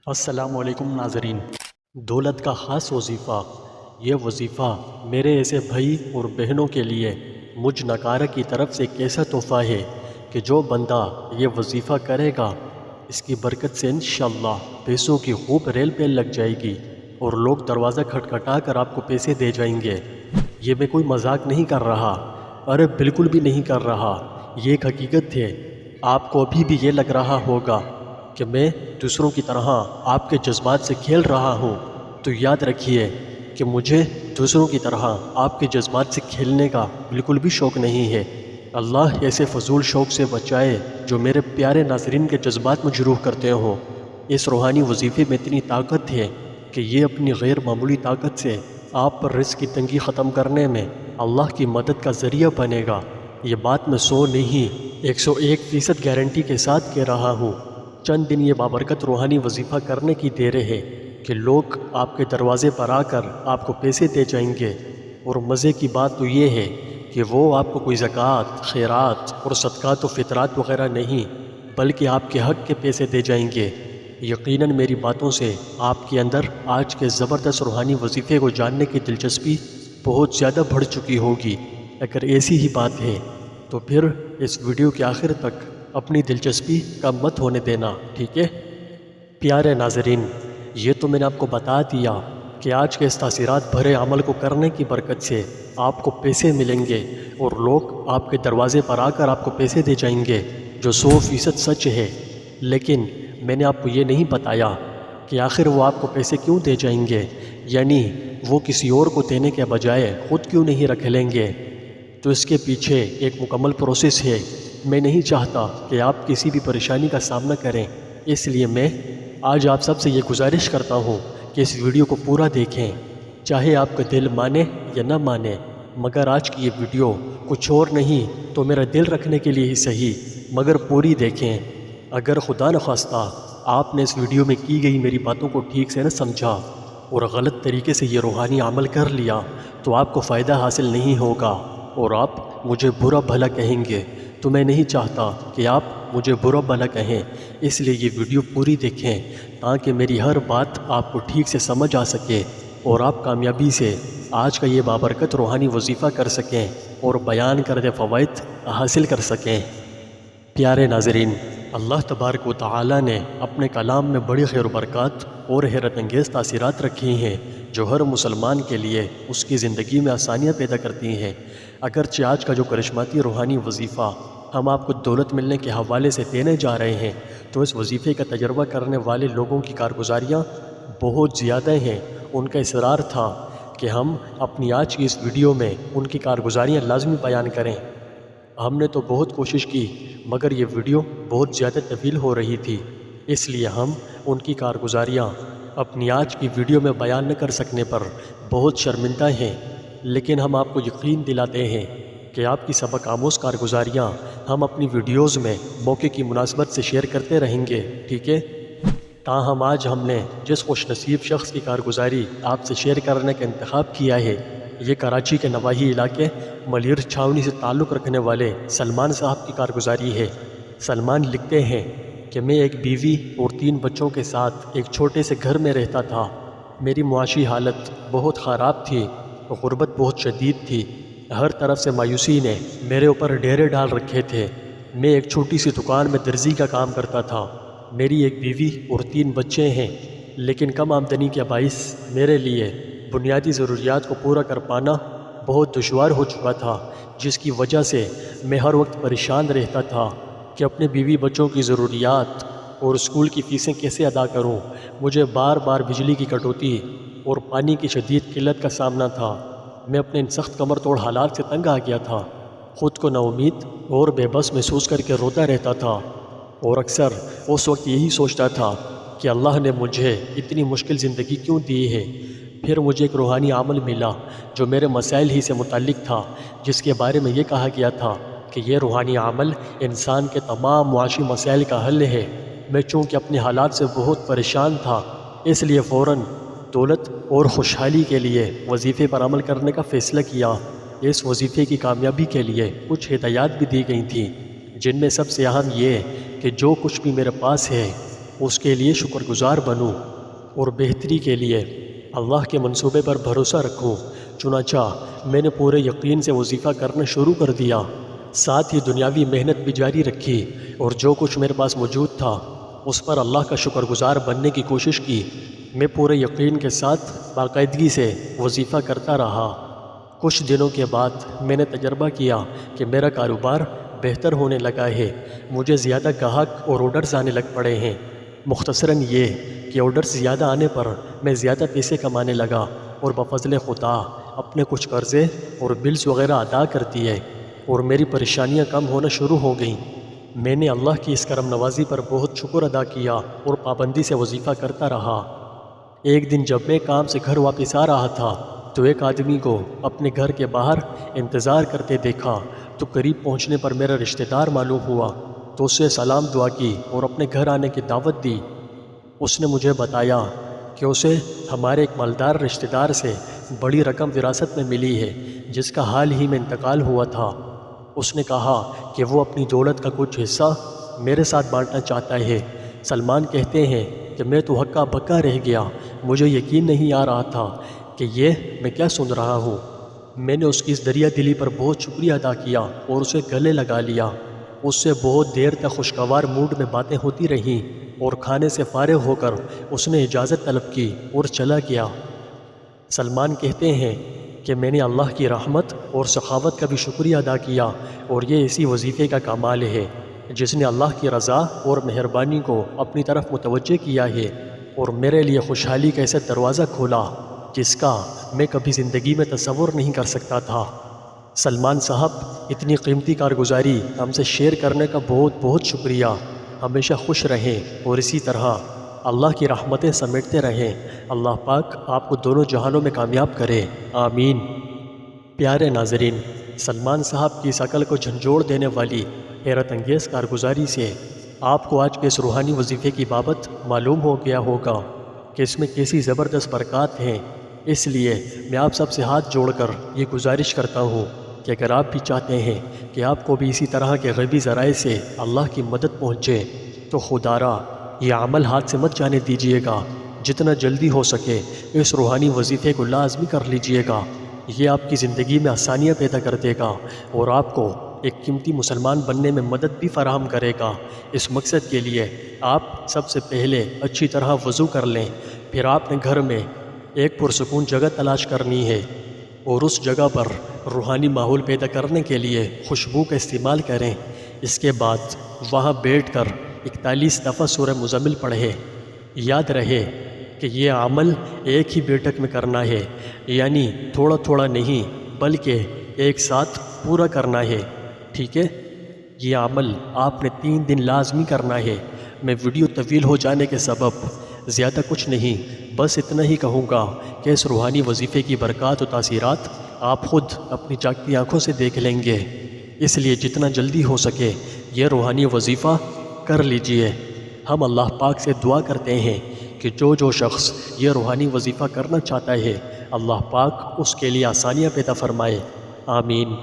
السلام علیکم ناظرین۔ دولت کا خاص وظیفہ۔ یہ وظیفہ میرے ایسے بھائی اور بہنوں کے لیے مجھ نکارہ کی طرف سے ایک ایسا تحفہ ہے کہ جو بندہ یہ وظیفہ کرے گا اس کی برکت سے انشاءاللہ پیسوں کی خوب ریل پیل لگ جائے گی اور لوگ دروازہ کھٹکھٹا کر آپ کو پیسے دے جائیں گے۔ یہ میں کوئی مذاق نہیں کر رہا، ارے بالکل بھی نہیں کر رہا، یہ ایک حقیقت ہے۔ آپ کو ابھی بھی یہ لگ رہا ہوگا کہ میں دوسروں کی طرح آپ کے جذبات سے کھیل رہا ہوں، تو یاد رکھیے کہ مجھے دوسروں کی طرح آپ کے جذبات سے کھیلنے کا بالکل بھی شوق نہیں ہے۔ اللہ ایسے فضول شوق سے بچائے جو میرے پیارے ناظرین کے جذبات مجروح کرتے ہوں۔ اس روحانی وظیفے میں اتنی طاقت ہے کہ یہ اپنی غیر معمولی طاقت سے آپ پر رزق کی تنگی ختم کرنے میں اللہ کی مدد کا ذریعہ بنے گا۔ یہ بات میں 100 نہیں 101% گارنٹی کے ساتھ کہہ رہا ہوں۔ چند دن یہ بابرکت روحانی وظیفہ کرنے کی دیر ہے کہ لوگ آپ کے دروازے پر آ کر آپ کو پیسے دے جائیں گے، اور مزے کی بات تو یہ ہے کہ وہ آپ کو کوئی زکوٰۃ، خیرات اور صدقات و فطرات وغیرہ نہیں بلکہ آپ کے حق کے پیسے دے جائیں گے۔ یقیناً میری باتوں سے آپ کے اندر آج کے زبردست روحانی وظیفے کو جاننے کی دلچسپی بہت زیادہ بڑھ چکی ہوگی۔ اگر ایسی ہی بات ہے تو پھر اس ویڈیو کے آخر تک اپنی دلچسپی کم مت ہونے دینا، ٹھیک ہے؟ پیارے ناظرین، یہ تو میں نے آپ کو بتا دیا کہ آج کے اس تاثیرات بھرے عمل کو کرنے کی برکت سے آپ کو پیسے ملیں گے اور لوگ آپ کے دروازے پر آ کر آپ کو پیسے دے جائیں گے، جو 100% سچ ہے۔ لیکن میں نے آپ کو یہ نہیں بتایا کہ آخر وہ آپ کو پیسے کیوں دے جائیں گے، یعنی وہ کسی اور کو دینے کے بجائے خود کیوں نہیں رکھ لیں گے۔ تو اس کے پیچھے ایک مکمل پروسیس ہے۔ میں نہیں چاہتا کہ آپ کسی بھی پریشانی کا سامنا کریں، اس لیے میں آج آپ سب سے یہ گزارش کرتا ہوں کہ اس ویڈیو کو پورا دیکھیں، چاہے آپ کا دل مانے یا نہ مانے، مگر آج کی یہ ویڈیو کچھ اور نہیں تو میرا دل رکھنے کے لیے ہی صحیح، مگر پوری دیکھیں۔ اگر خدا نخواستہ آپ نے اس ویڈیو میں کی گئی میری باتوں کو ٹھیک سے نہ سمجھا اور غلط طریقے سے یہ روحانی عمل کر لیا تو آپ کو فائدہ حاصل نہیں ہوگا اور آپ مجھے برا بھلا کہیں گے، تو میں نہیں چاہتا کہ آپ مجھے برا بھلا کہیں۔ اس لیے یہ ویڈیو پوری دیکھیں تاکہ میری ہر بات آپ کو ٹھیک سے سمجھ آ سکے اور آپ کامیابی سے آج کا یہ بابرکت روحانی وظیفہ کر سکیں اور بیان کردہ فوائد حاصل کر سکیں۔ پیارے ناظرین، اللہ تبارک و تعالی نے اپنے کلام میں بڑی خیر و برکات اور حیرت انگیز تاثیرات رکھی ہیں جو ہر مسلمان کے لیے اس کی زندگی میں آسانیاں پیدا کرتی ہیں۔ اگرچہ آج کا جو کرشماتی روحانی وظیفہ ہم آپ کو دولت ملنے کے حوالے سے دینے جا رہے ہیں، تو اس وظیفے کا تجربہ کرنے والے لوگوں کی کارگزاریاں بہت زیادہ ہیں۔ ان کا اصرار تھا کہ ہم اپنی آج کی اس ویڈیو میں ان کی کارگزاریاں لازمی بیان کریں۔ ہم نے تو بہت کوشش کی مگر یہ ویڈیو بہت زیادہ طویل ہو رہی تھی، اس لیے ہم ان کی کارگزاریاں اپنی آج کی ویڈیو میں بیان نہ کر سکنے پر بہت شرمندہ ہیں۔ لیکن ہم آپ کو یقین دلاتے ہیں کہ آپ کی سبق آموز کارگزاریاں ہم اپنی ویڈیوز میں موقع کی مناسبت سے شیئر کرتے رہیں گے، ٹھیک ہے؟ تاہم آج ہم نے جس خوش نصیب شخص کی کارگزاری آپ سے شیئر کرنے کا انتخاب کیا ہے، یہ کراچی کے نواحی علاقے ملیر چھاونی سے تعلق رکھنے والے سلمان صاحب کی کارگزاری ہے۔ سلمان لکھتے ہیں کہ میں ایک بیوی اور 3 بچوں کے ساتھ ایک چھوٹے سے گھر میں رہتا تھا۔ میری معاشی حالت بہت خراب تھی، غربت بہت شدید تھی، ہر طرف سے مایوسی نے میرے اوپر ڈیرے ڈال رکھے تھے۔ میں ایک چھوٹی سی دکان میں درزی کا کام کرتا تھا۔ میری ایک بیوی اور 3 بچے ہیں، لیکن کم آمدنی کے باعث میرے لیے بنیادی ضروریات کو پورا کر پانا بہت دشوار ہو چکا تھا، جس کی وجہ سے میں ہر وقت پریشان رہتا تھا کہ اپنے بیوی بچوں کی ضروریات اور اسکول کی فیسیں کیسے ادا کروں۔ مجھے بار بار بجلی کی کٹوتی اور پانی کی شدید قلت کا سامنا تھا۔ میں اپنے ان سخت کمر توڑ حالات سے تنگ آ گیا تھا، خود کو نا امید اور بے بس محسوس کر کے روتا رہتا تھا، اور اکثر اس وقت یہی سوچتا تھا کہ اللہ نے مجھے اتنی مشکل زندگی کیوں دی ہے۔ پھر مجھے ایک روحانی عمل ملا جو میرے مسائل ہی سے متعلق تھا، جس کے بارے میں یہ کہا گیا تھا کہ یہ روحانی عمل انسان کے تمام معاشی مسائل کا حل ہے۔ میں چونکہ اپنے حالات سے بہت پریشان تھا، اس لیے فوراً دولت اور خوشحالی کے لیے وظیفے پر عمل کرنے کا فیصلہ کیا۔ اس وظیفے کی کامیابی کے لیے کچھ ہدایات بھی دی گئی تھیں، جن میں سب سے اہم یہ کہ جو کچھ بھی میرے پاس ہے اس کے لیے شکر گزار بنوں اور بہتری کے لیے اللہ کے منصوبے پر بھروسہ رکھوں۔ چنانچہ میں نے پورے یقین سے وظیفہ کرنا شروع کر دیا، ساتھ ہی دنیاوی محنت بھی جاری رکھی، اور جو کچھ میرے پاس موجود تھا اس پر اللہ کا شکر گزار بننے کی کوشش کی۔ میں پورے یقین کے ساتھ باقاعدگی سے وظیفہ کرتا رہا۔ کچھ دنوں کے بعد میں نے تجربہ کیا کہ میرا کاروبار بہتر ہونے لگا ہے، مجھے زیادہ گاہک اور آرڈرز آنے لگ پڑے ہیں۔ مختصراً یہ کہ آرڈرز زیادہ آنے پر میں زیادہ پیسے کمانے لگا، اور بفضل خدا اپنے کچھ قرضے اور بلز وغیرہ ادا کر دیے، اور میری پریشانیاں کم ہونا شروع ہو گئیں۔ میں نے اللہ کی اس کرم نوازی پر بہت شکر ادا کیا اور پابندی سے وظیفہ کرتا رہا۔ ایک دن جب میں کام سے گھر واپس آ رہا تھا تو ایک آدمی کو اپنے گھر کے باہر انتظار کرتے دیکھا، تو قریب پہنچنے پر میرا رشتہ دار معلوم ہوا، تو اس سے سلام دعا کی اور اپنے گھر آنے کی دعوت دی۔ اس نے مجھے بتایا کہ اسے ہمارے ایک مالدار رشتہ دار سے بڑی رقم وراثت میں ملی ہے، جس کا حال ہی میں انتقال ہوا تھا۔ اس نے کہا کہ وہ اپنی دولت کا کچھ حصہ میرے ساتھ بانٹنا چاہتا ہے۔ سلمان کہتے ہیں کہ میں تو ہکا بکا رہ گیا، مجھے یقین نہیں آ رہا تھا کہ یہ میں کیا سن رہا ہوں۔ میں نے اس کی اس دریا دلی پر بہت شکریہ ادا کیا اور اسے گلے لگا لیا۔ اس سے بہت دیر تک خوشگوار موڈ میں باتیں ہوتی رہیں، اور کھانے سے فارغ ہو کر اس نے اجازت طلب کی اور چلا گیا۔ سلمان کہتے ہیں کہ میں نے اللہ کی رحمت اور سخاوت کا بھی شکریہ ادا کیا، اور یہ اسی وظیفے کا کمال ہے جس نے اللہ کی رضا اور مہربانی کو اپنی طرف متوجہ کیا ہے، اور میرے لیے خوشحالی کا ایسا دروازہ کھولا جس کا میں کبھی زندگی میں تصور نہیں کر سکتا تھا۔ سلمان صاحب، اتنی قیمتی کارگزاری ہم سے شیئر کرنے کا بہت بہت شکریہ۔ ہمیشہ خوش رہیں اور اسی طرح اللہ کی رحمتیں سمیٹتے رہیں۔ اللہ پاک آپ کو دونوں جہانوں میں کامیاب کرے، آمین۔ پیارے ناظرین، سلمان صاحب کی اس عقل کو جھنجھوڑ دینے والی حیرت انگیز کارگزاری سے آپ کو آج کے اس روحانی وظیفے کی بابت معلوم ہو گیا ہوگا کہ اس میں کیسی زبردست برکات ہیں۔ اس لیے میں آپ سب سے ہاتھ جوڑ کر یہ گزارش کرتا ہوں کہ اگر آپ بھی چاہتے ہیں کہ آپ کو بھی اسی طرح کے غیبی ذرائع سے اللہ کی مدد پہنچے تو خدارا یہ عمل ہاتھ سے مت جانے دیجیے گا۔ جتنا جلدی ہو سکے اس روحانی وظیفے کو لازمی کر لیجیے گا۔ یہ آپ کی زندگی میں آسانیاں پیدا کر دے گا اور آپ کو ایک قیمتی مسلمان بننے میں مدد بھی فراہم کرے گا۔ اس مقصد کے لیے آپ سب سے پہلے اچھی طرح وضو کر لیں، پھر آپ نے گھر میں ایک پرسکون جگہ تلاش کرنی ہے، اور اس جگہ پر روحانی ماحول پیدا کرنے کے لیے خوشبو کا استعمال کریں۔ اس کے بعد وہاں بیٹھ کر 41 دفعہ سورہ مزمل پڑھیں۔ یاد رہے کہ یہ عمل ایک ہی بیٹھک میں کرنا ہے، یعنی تھوڑا تھوڑا نہیں بلکہ ایک ساتھ پورا کرنا ہے، ٹھیک ہے؟ یہ عمل آپ نے 3 دن لازمی کرنا ہے۔ میں ویڈیو طویل ہو جانے کے سبب زیادہ کچھ نہیں، بس اتنا ہی کہوں گا کہ اس روحانی وظیفے کی برکات و تاثیرات آپ خود اپنی جاگتی آنکھوں سے دیکھ لیں گے۔ اس لیے جتنا جلدی ہو سکے یہ روحانی وظیفہ کر لیجئے۔ ہم اللہ پاک سے دعا کرتے ہیں کہ جو شخص یہ روحانی وظیفہ کرنا چاہتا ہے اللہ پاک اس کے لیے آسانیاں پیدا فرمائے، آمین۔